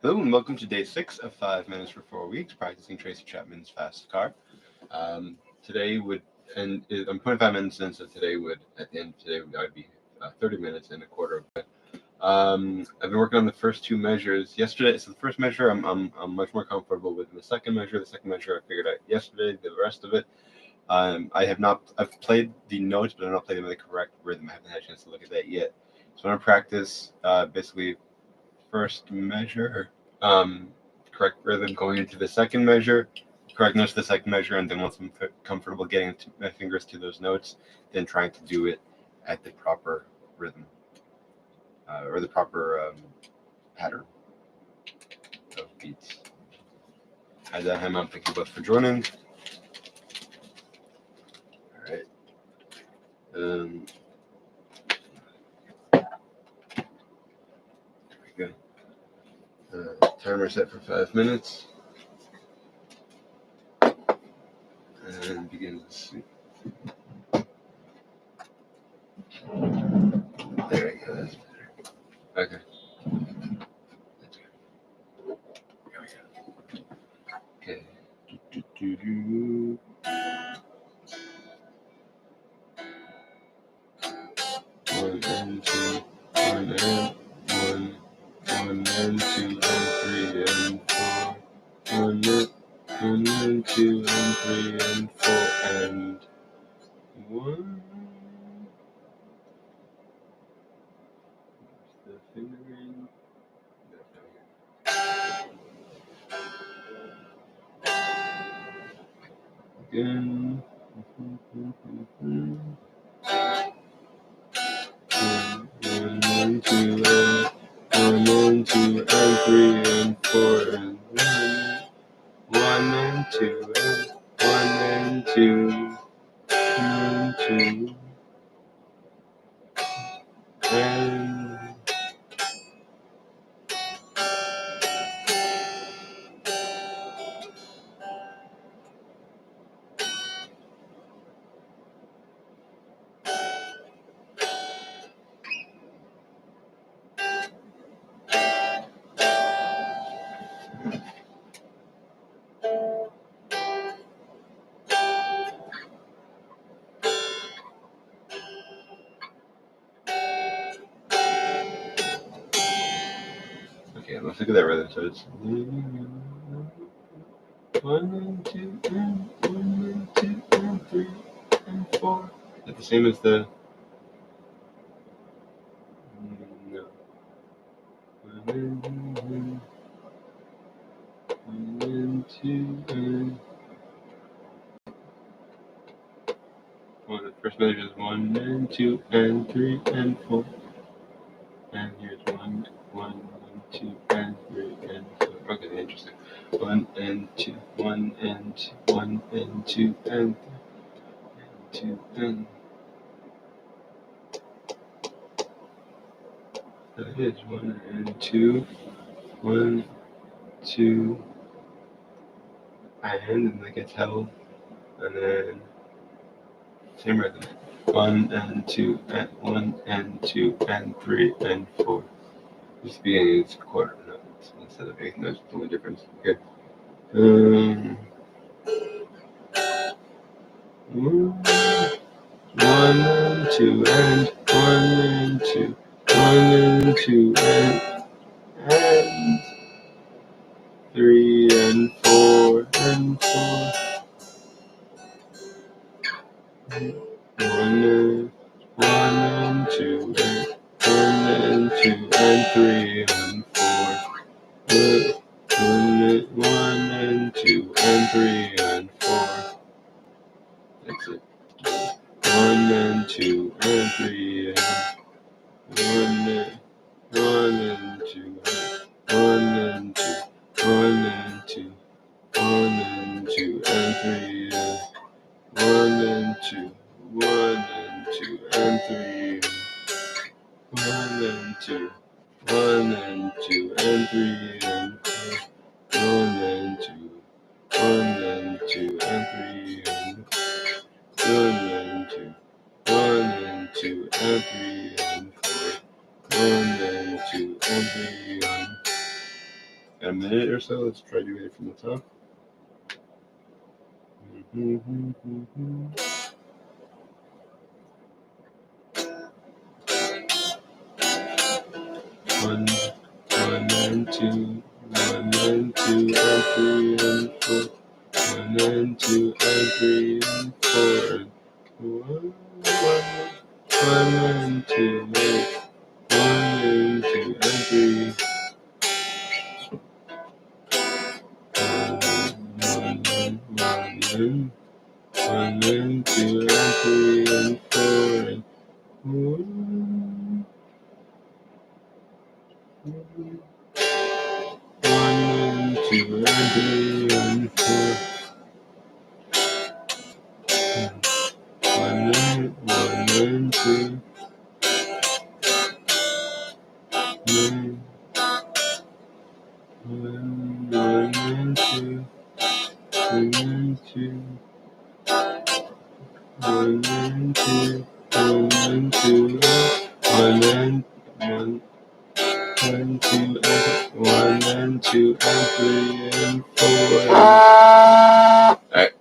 Hello and welcome to day 6 of 5 minutes for 4 weeks, practicing Tracy Chapman's fast car. Today would, I'm 25 minutes in, so today would, at the end of today, would be 30 minutes and a quarter of it. I've been working on the first two measures yesterday. So the first measure I'm much more comfortable with. The second measure I figured out yesterday. The rest of it, I've played the notes, but I've not played them in the correct rhythm. I haven't had a chance to look at that yet. So I'm gonna practice basically first measure, correct rhythm going into the second measure, correct notes to the second measure, and then once I'm comfortable getting my fingers to those notes, then trying to do it at the proper rhythm or the proper pattern of beats. Hi there, hi mom, thank you both for joining. All right. There we go. Timer set for 5 minutes. And begin to see. There we go, that's better. Okay. That's good. There we go. Okay. One and two, one and one, one and two and three and four, one and two and three and four and one. The fingering. Again. One and two and three and four and one and two and two and two and okay, let's look at that rhythm. So it's one and two and three and four. Is that the same as the? No. One and two and well, the first measure is 1 and 2 and 3 and 4. And here's 1, 2 and 3 and 4. Okay, interesting. 1 and 2, 1 and 2, 1 and 2 and 3 and 2 and. So here's 1 and 2, 1, 2, and that gets held. And then same rhythm. 1 and 2 and 1 and 2 and 3 and 4. Just the beginning is quarter notes instead of eighth notes. The only difference. Okay. One and two and one and two, one and two and three and four and four. One and two and three and four. One and two and three and four. That's it. One and two and three and one and two, one and two, one and two, one and two and three and one and two, one and two and three and one and two, one and two and three and one and two, one and two and three and one and two, one and two and three and four, one and two and three and a minute or so. Let's try doing it from the top. One and two, one and two and three and four, one and two and three and four, one and two, one and two and three, one and two and three and four, one and two and three and four. One and two, one and two, one and two, one and two, one and two, one and one, one, two, and one and two and three and four. Alright.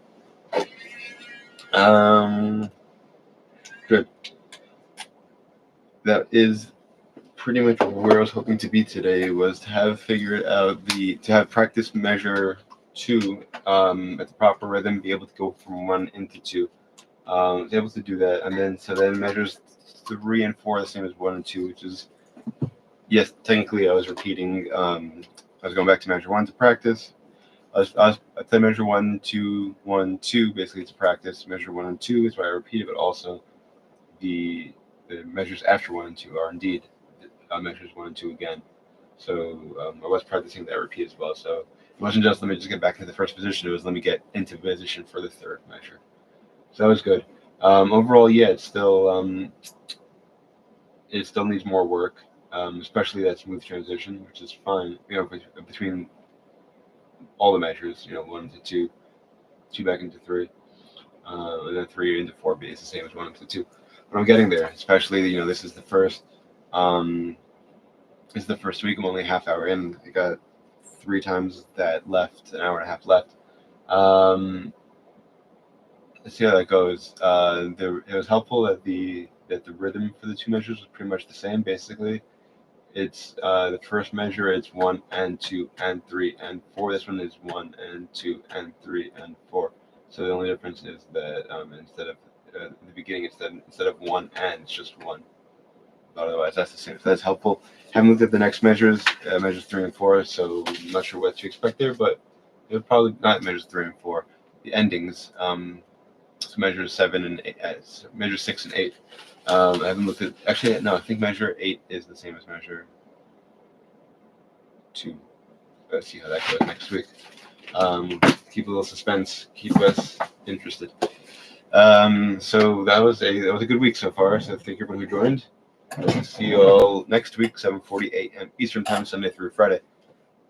Good. That is pretty much where I was hoping to be today, was to have figured out to have practice measure 2 at the proper rhythm, be able to go from 1 into 2. Was able to do that, and then measures 3 and 4 are the same as 1 and 2, which is, yes, technically I was repeating. I was going back to measure 1 to practice. I said measure 1, 2, 1, 2, basically to practice. Measure 1 and 2 is why I repeat it, but also the measures after 1 and 2 are indeed measures 1 and 2 again. So I was practicing that repeat as well. So it wasn't just let me just get back into the first position, it was let me get into position for the third measure. So that was good. Overall, yeah, it still needs more work, especially that smooth transition, which is fine. Between all the measures, 1 to 2, 2 back into 3, and then 3 into 4 is the same as 1 into 2. But I'm getting there. Especially, this is the first. This is the first week. I'm only a half hour in. I got 3 times that left, an hour and a half left. Let's see how that goes. It was helpful that the rhythm for the 2 measures was pretty much the same. Basically, it's the first measure. It's 1 and 2 and 3 and 4. This one is 1 and 2 and 3 and 4. So the only difference is that instead of the beginning, instead of 1 and, it's just 1. But otherwise, that's the same. So that's helpful. Haven't looked at the next measures, measures 3 and 4. So I'm not sure what to expect there, but it'll probably not measures 3 and 4. The endings. So measures 7 and 8, measure 6 and 8. I haven't looked at. Actually, no. I think measure 8 is the same as measure 2. Let's see how that goes next week. Keep a little suspense. Keep us interested. So that was a good week so far. So thank you everyone who joined. See you all next week, 7:40 a.m. Eastern Time, Sunday through Friday.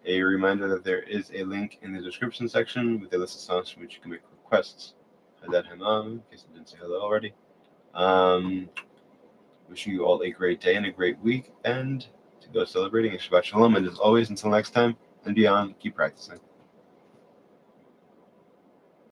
A reminder that there is a link in the description section with a list of songs from which you can make requests. Hadad Hamam, in case I didn't say hello already. Wishing you all a great day and a great week, and to those celebrating, Shabbat Shalom. And as always, until next time and beyond, keep practicing.